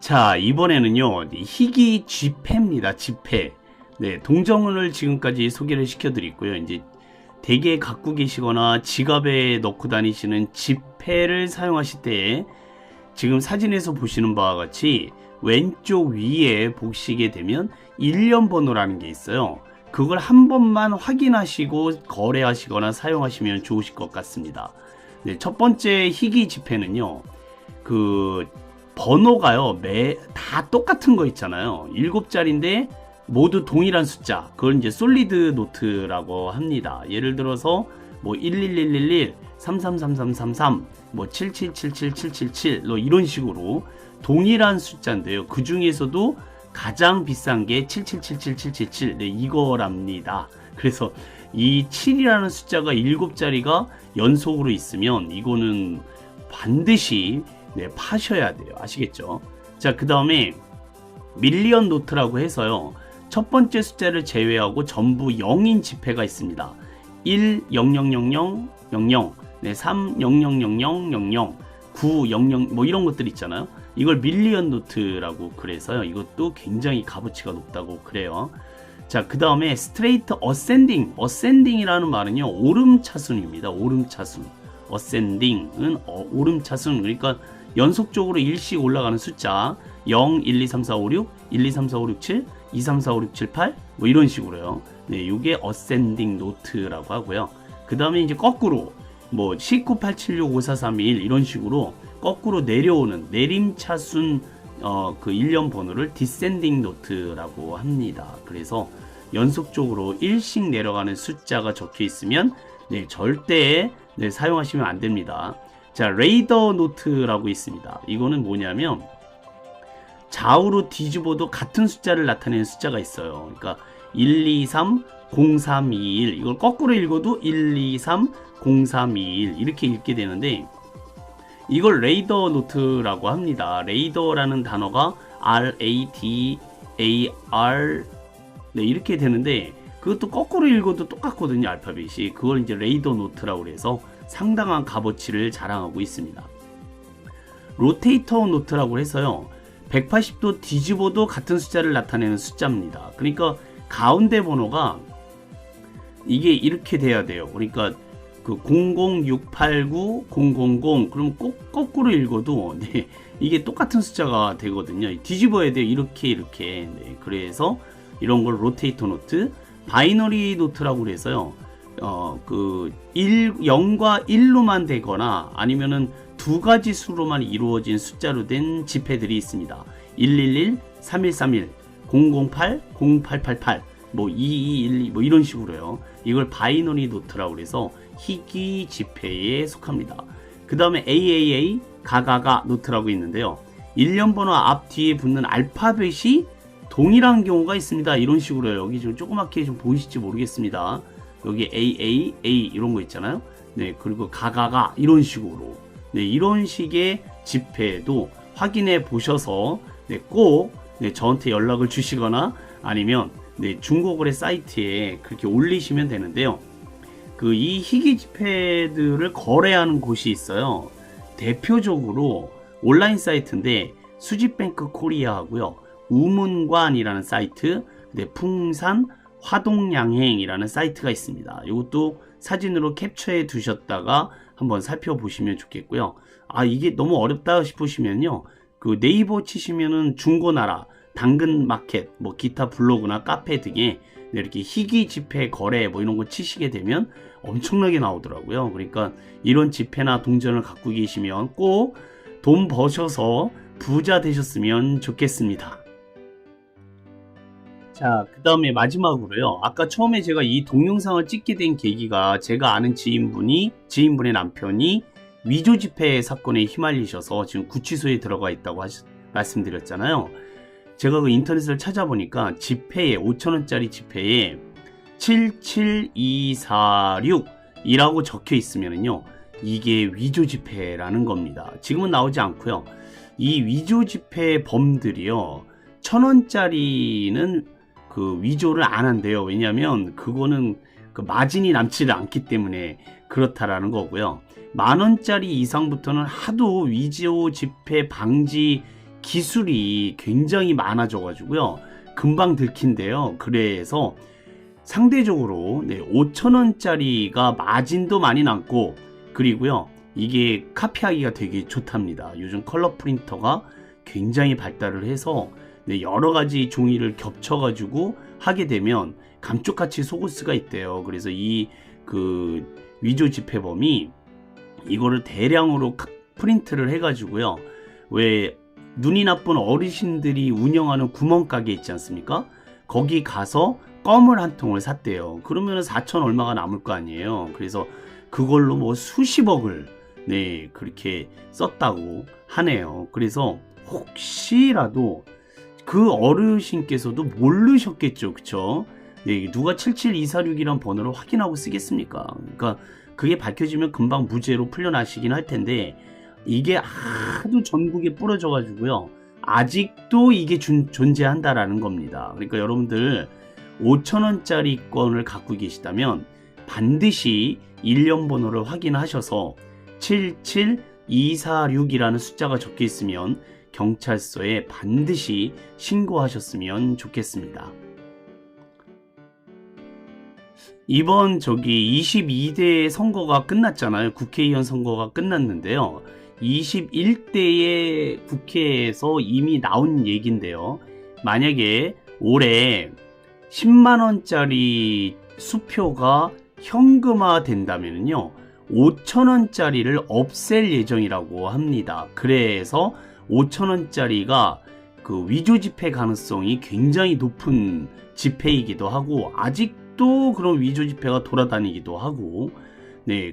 자, 이번에는요, 희귀 지폐입니다. 지폐. 네, 동정을 지금까지 소개를 시켜드리고요. 이제 댁에 갖고 계시거나 지갑에 넣고 다니시는 지폐를 사용하실 때 지금 사진에서 보시는 바와 같이 왼쪽 위에 보시게 되면 일련 번호라는 게 있어요. 그걸 한 번만 확인하시고 거래하시거나 사용하시면 좋으실 것 같습니다. 네, 첫 번째 희귀 지폐는요, 그 번호가요, 다 똑같은 거 있잖아요. 7자리인데 모두 동일한 숫자. 그걸 이제 솔리드 노트라고 합니다. 예를 들어서 뭐 11111, 333333, 뭐 7777777, 뭐 이런 식으로 동일한 숫자인데요. 그 중에서도 가장 비싼 게 7777777, 네, 이거랍니다. 그래서 이 7이라는 숫자가 7자리가 연속으로 있으면 이거는 반드시 파셔야 돼요. 아시겠죠? 자, 그 다음에 밀리언 노트라고 해서요, 첫 번째 숫자를 제외하고 전부 0인 지폐가 있습니다. 1, 0, 0, 0, 0, 0, 0, 네, 3, 0, 0, 0, 0, 0, 0, 9, 0, 0, 뭐 이런 것들 있잖아요. 이걸 밀리언 노트라고 그래서요, 이것도 굉장히 값어치가 높다고 그래요. 자, 그 다음에 스트레이트 어센딩. 어센딩이라는 말은요, 오름차순입니다. 오름차순. 어센딩은 오름차순. 그러니까 연속적으로 일씩 올라가는 숫자 0, 1, 2, 3, 4, 5, 6, 1, 2, 3, 4, 5, 6, 7, 2, 3, 4, 5, 6, 7, 8 뭐 이런 식으로요. 네, 이게 어센딩 노트라고 하고요. 그 다음에 이제 거꾸로 뭐 198765431 이런 식으로 거꾸로 내려오는 내림차순 그 일련 번호를 디센딩 노트라고 합니다. 그래서 연속적으로 1씩 내려가는 숫자가 적혀 있으면 네, 절대 사용하시면 안 됩니다. 자, 레이더 노트라고 있습니다. 이거는 뭐냐면 좌우로 뒤집어도 같은 숫자를 나타내는 숫자가 있어요. 그러니까 1, 2, 3, 0, 3, 2, 1 이걸 거꾸로 읽어도 1, 2, 3, 0, 3, 2, 1 이렇게 읽게 되는데 이걸 레이더 노트라고 합니다. 레이더라는 단어가 R-A-D-A-R 네, 이렇게 되는데 그것도 거꾸로 읽어도 똑같거든요. 알파벳이. 그걸 이제 레이더 노트라고 해서 상당한 값어치를 자랑하고 있습니다. 로테이터 노트라고 해서요, 180도 뒤집어도 같은 숫자를 나타내는 숫자입니다. 그러니까 가운데 번호가 이게 이렇게 돼야 돼요. 그러니까 그 006890000 그럼 꼭 거꾸로 읽어도 네, 이게 똑같은 숫자가 되거든요. 뒤집어야 돼요. 이렇게. 네, 그래서 이런 걸 로테이터 노트, 바이너리 노트라고 해서요, 그 0과 1로만 되거나 아니면은 두 가지 수로만 이루어진 숫자로 된 지폐들이 있습니다. 111, 3131, 008, 0888, 뭐 2212, 뭐 이런 식으로요. 이걸 바이너리 노트라고 해서 희귀 지폐에 속합니다. 그 다음에 AAA, 가가가 노트라고 있는데요. 일련 번호 앞 뒤에 붙는 알파벳이 동일한 경우가 있습니다. 이런 식으로요. 여기 좀 조그맣게 좀 보이실지 모르겠습니다. 여기 AAA 이런 거 있잖아요. 네, 그리고 가가가 이런 식으로. 네, 이런 식의 지폐도 확인해 보셔서 꼭 저한테 연락을 주시거나 아니면 중고거래 사이트에 그렇게 올리시면 되는데요. 그 이 희귀 지폐들을 거래하는 곳이 있어요. 대표적으로 온라인 사이트인데 수지뱅크 코리아 하고요, 우문관이라는 사이트, 풍산 화동양행이라는 사이트가 있습니다. 이것도 사진으로 캡처해 두셨다가 한번 살펴보시면 좋겠고요. 아, 이게 너무 어렵다 싶으시면요, 그 네이버 치시면은 중고나라, 당근마켓, 뭐 기타 블로그나 카페 등에 이렇게 희귀 지폐 거래 뭐 이런 거 치시게 되면 엄청나게 나오더라고요. 그러니까 이런 지폐나 동전을 갖고 계시면 꼭 돈 버셔서 부자 되셨으면 좋겠습니다. 자, 그 다음에 마지막으로요, 아까 처음에 제가 이 동영상을 찍게 된 계기가 제가 아는 지인분의 남편이 위조 지폐 사건에 휘말리셔서 지금 구치소에 들어가 있다고 말씀드렸잖아요. 제가 그 인터넷을 찾아보니까 지폐에 5,000원짜리 지폐에 77246 이라고 적혀 있으면요, 이게 위조 지폐라는 겁니다. 지금은 나오지 않고요. 이 위조 지폐 범들이요, 1,000원짜리는 그 위조를 안 한대요. 왜냐하면 그거는 그 마진이 남지 않기 때문에 그렇다라는 거고요. 10,000원짜리 이상부터는 하도 위조 지폐 방지 기술이 굉장히 많아져 가지고요. 금방 들킨대요. 그래서 상대적으로 5,000원짜리가 마진도 많이 남고, 그리고요 이게 카피하기가 되게 좋답니다. 요즘 컬러 프린터가 굉장히 발달을 해서 여러가지 종이를 겹쳐가지고 하게 되면 감쪽같이 속을 수가 있대요. 그래서 이 위조 집회범이 이거를 대량으로 프린트를 해가지고요, 왜 눈이 나쁜 어르신들이 운영하는 구멍가게 있지 않습니까? 거기 가서 껌을 한 통을 샀대요. 그러면 4천 얼마가 남을 거 아니에요. 그래서 그걸로 뭐 수십억을 그렇게 썼다고 하네요. 그래서 혹시라도 그 어르신께서도 모르셨겠죠, 그쵸? 누가 77246이란 번호를 확인하고 쓰겠습니까? 그러니까 그게 밝혀지면 금방 무죄로 풀려나시긴 할 텐데, 이게 하도 전국에 뿌려져 가지고요, 아직도 이게 존재한다라는 겁니다. 그러니까 여러분들 5,000원짜리 건을 갖고 계시다면 반드시 일련 번호를 확인하셔서 77246이라는 숫자가 적혀 있으면 경찰서에 반드시 신고하셨으면 좋겠습니다. 이번 22대 선거가 끝났잖아요. 국회의원 선거가 끝났는데요. 21대의 국회에서 이미 나온 얘기인데요. 만약에 올해 10만원짜리 수표가 현금화 된다면요, 5,000원짜리를 없앨 예정이라고 합니다. 그래서 5,000원짜리가 위조 지폐 가능성이 굉장히 높은 지폐이기도 하고, 아직도 그런 위조 지폐가 돌아다니기도 하고,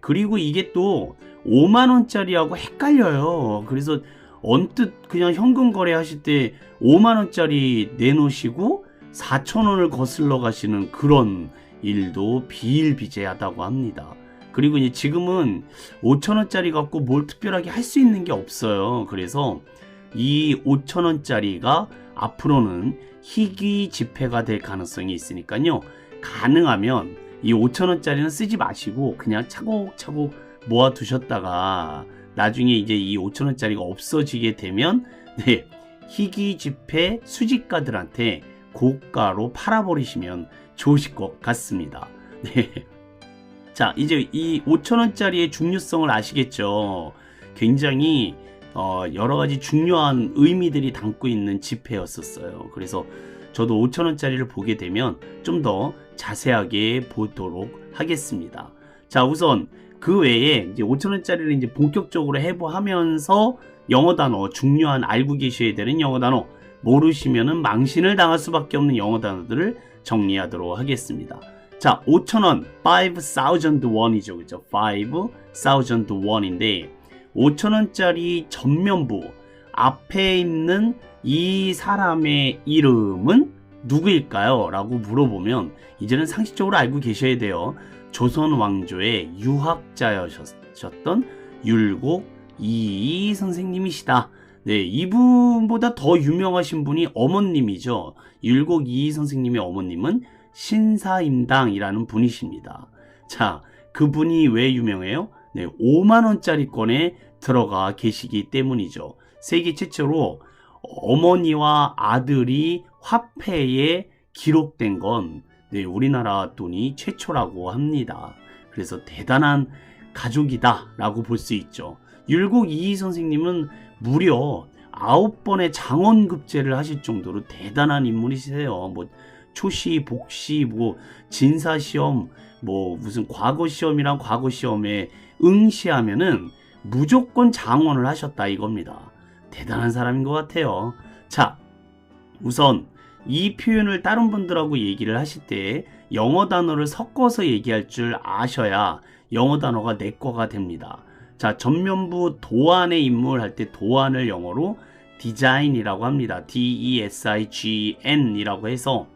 그리고 이게 또 5만원짜리하고 헷갈려요. 그래서 언뜻 그냥 현금 거래하실 때 5만원짜리 내놓으시고 4,000원을 거슬러 가시는 그런 일도 비일비재하다고 합니다. 그리고 이제 지금은 5,000원짜리 갖고 뭘 특별하게 할 수 있는 게 없어요. 그래서 이 5,000원짜리가 앞으로는 희귀 지폐가 될 가능성이 있으니까요, 가능하면 이 5,000원짜리는 쓰지 마시고 그냥 차곡차곡 모아 두셨다가 나중에 이제 이 5,000원짜리가 없어지게 되면 희귀 지폐 수집가들한테 고가로 팔아버리시면 좋으실 것 같습니다. 자, 이제 이 5,000원짜리의 중요성을 아시겠죠? 굉장히 여러가지 중요한 의미들이 담고 있는 지폐였었어요. 그래서 저도 5,000원짜리를 보게 되면 좀 더 자세하게 보도록 하겠습니다. 자, 우선 그 외에 이제 5,000원짜리를 이제 본격적으로 해보하면서 영어 단어, 중요한 알고 계셔야 되는 영어 단어, 모르시면은 망신을 당할 수밖에 없는 영어 단어들을 정리하도록 하겠습니다. 자, 5,000원, 5,000 원이죠. 그죠? 5,000 원인데, 5,000원짜리 전면부 앞에 있는 이 사람의 이름은 누구일까요? 라고 물어보면 이제는 상식적으로 알고 계셔야 돼요. 조선 왕조의 유학자였던 율곡 이이 선생님이시다. 이분보다 더 유명하신 분이 어머님이죠. 율곡 이이 선생님의 어머님은 신사임당이라는 분이십니다. 자, 그분이 왜 유명해요? 5만원짜리 건에 들어가 계시기 때문이죠. 세계 최초로 어머니와 아들이 화폐에 기록된 건 우리나라 돈이 최초라고 합니다. 그래서 대단한 가족이다 라고 볼 수 있죠. 율곡 이이 선생님은 무려 9번의 장원급제를 하실 정도로 대단한 인물이세요. 뭐 초시, 복시, 뭐 진사시험, 뭐 무슨 과거시험이랑 과거시험에 응시하면은 무조건 장원을 하셨다 이겁니다. 대단한 사람인 것 같아요. 자, 우선 이 표현을 다른 분들하고 얘기를 하실 때 영어 단어를 섞어서 얘기할 줄 아셔야 영어 단어가 내꺼가 됩니다. 자, 전면부 도안의 인물 할 때 도안을 영어로 디자인이라고 합니다. D-E-S-I-G-N 이라고 해서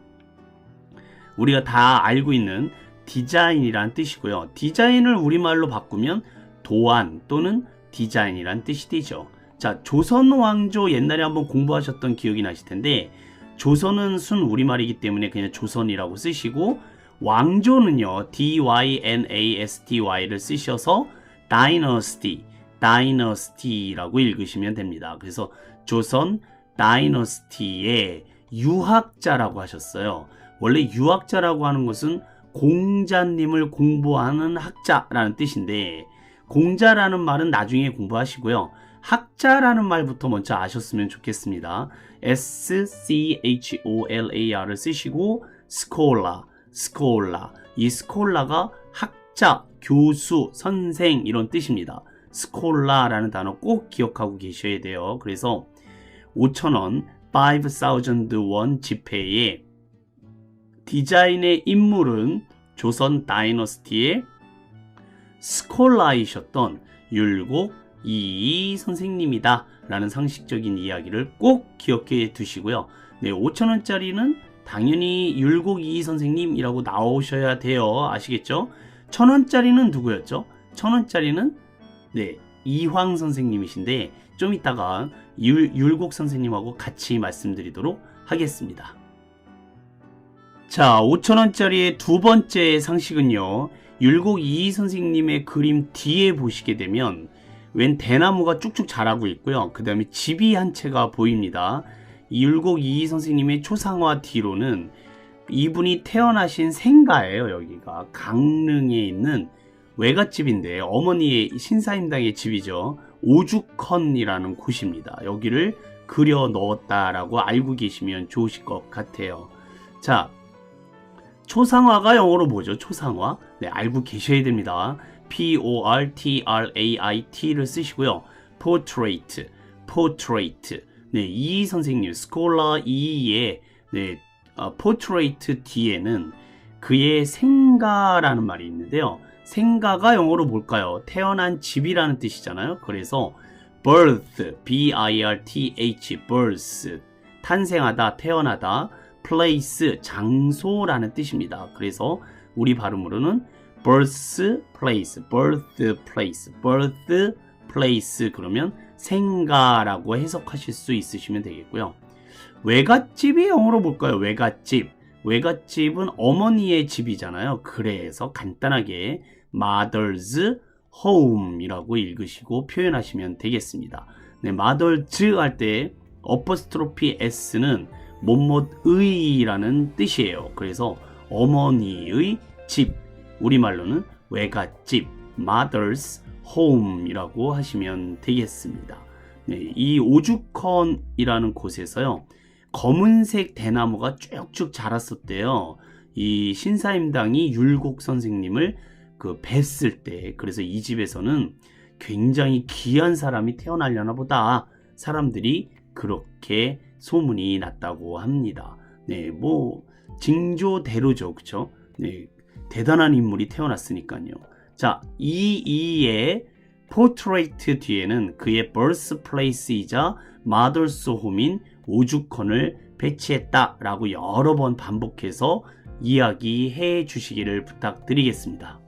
우리가 다 알고 있는 디자인이란 뜻이고요. 디자인을 우리말로 바꾸면 도안 또는 디자인이란 뜻이 되죠. 자, 조선 왕조 옛날에 한번 공부하셨던 기억이 나실 텐데, 조선은 순 우리말이기 때문에 그냥 조선이라고 쓰시고, 왕조는요 D-Y-N-A-S-T-Y를 쓰셔서 Dynasty, Dynasty라고 읽으시면 됩니다. 그래서 조선 다이너스티의 유학자라고 하셨어요. 원래 유학자라고 하는 것은 공자님을 공부하는 학자라는 뜻인데 공자라는 말은 나중에 공부하시고요. 학자라는 말부터 먼저 아셨으면 좋겠습니다. SCHOLAR을 쓰시고 스콜라. 이 스콜라가 학자, 교수, 선생 이런 뜻입니다. 스콜라라는 단어 꼭 기억하고 계셔야 돼요. 그래서 5,000원, 5,000 won 지폐의 디자인의 인물은 조선 다이너스티의 스콜라이셨던 율곡 이이 선생님이다 라는 상식적인 이야기를 꼭 기억해 두시고요. 네, 5,000원짜리는 당연히 율곡 이이 선생님이라고 나오셔야 돼요. 아시겠죠? 1,000원짜리는 누구였죠? 1,000원짜리는 네, 이황 선생님이신데 좀 이따가 율곡 선생님하고 같이 말씀드리도록 하겠습니다. 자, 5,000원짜리의 두 번째 상식은요. 율곡 이이 선생님의 그림 뒤에 보시게 되면 웬 대나무가 쭉쭉 자라고 있고요. 그 다음에 집이 한 채가 보입니다. 이 율곡 이이 선생님의 초상화 뒤로는 이분이 태어나신 생가예요. 여기가 강릉에 있는 외갓집인데 어머니의 신사임당의 집이죠. 오죽헌이라는 곳입니다. 여기를 그려 넣었다라고 알고 계시면 좋으실 것 같아요. 자, 초상화가 영어로 뭐죠? 초상화. 네, 알고 계셔야 됩니다. Portrait를 쓰시고요. Portrait. 네, 이 선생님, 스콜라 이의 네, Portrait 뒤에는 그의 생가라는 말이 있는데요. 생가가 영어로 뭘까요? 태어난 집이라는 뜻이잖아요. 그래서 birth, B-I-R-T-H, birth, 탄생하다, 태어나다, place, 장소라는 뜻입니다. 그래서 우리 발음으로는 birthplace, 그러면 생가라고 해석하실 수 있으시면 되겠고요. 외갓집이 영어로 뭘까요? 외갓집은 어머니의 집이잖아요. 그래서 간단하게 mother's home이라고 읽으시고 표현하시면 되겠습니다. 네, mother's 할 때 어퍼스트로피 s는 못못의라는 뜻이에요. 그래서 어머니의 집, 우리말로는 외갓집, mother's home이라고 하시면 되겠습니다. 네, 이 오죽헌이라는 곳에서요. 검은색 대나무가 쭉쭉 자랐었대요. 이 신사임당이 율곡 선생님을 뵀을 때, 그래서 이 집에서는 굉장히 귀한 사람이 태어나려나 보다 사람들이 그렇게 소문이 났다고 합니다. 네, 뭐 징조대로죠, 그쵸? 네, 대단한 인물이 태어났으니까요. 자, 이의 포트레이트 뒤에는 그의 birthplace이자 mother's home인 오죽헌을 배치했다라고 여러 번 반복해서 이야기해 주시기를 부탁드리겠습니다.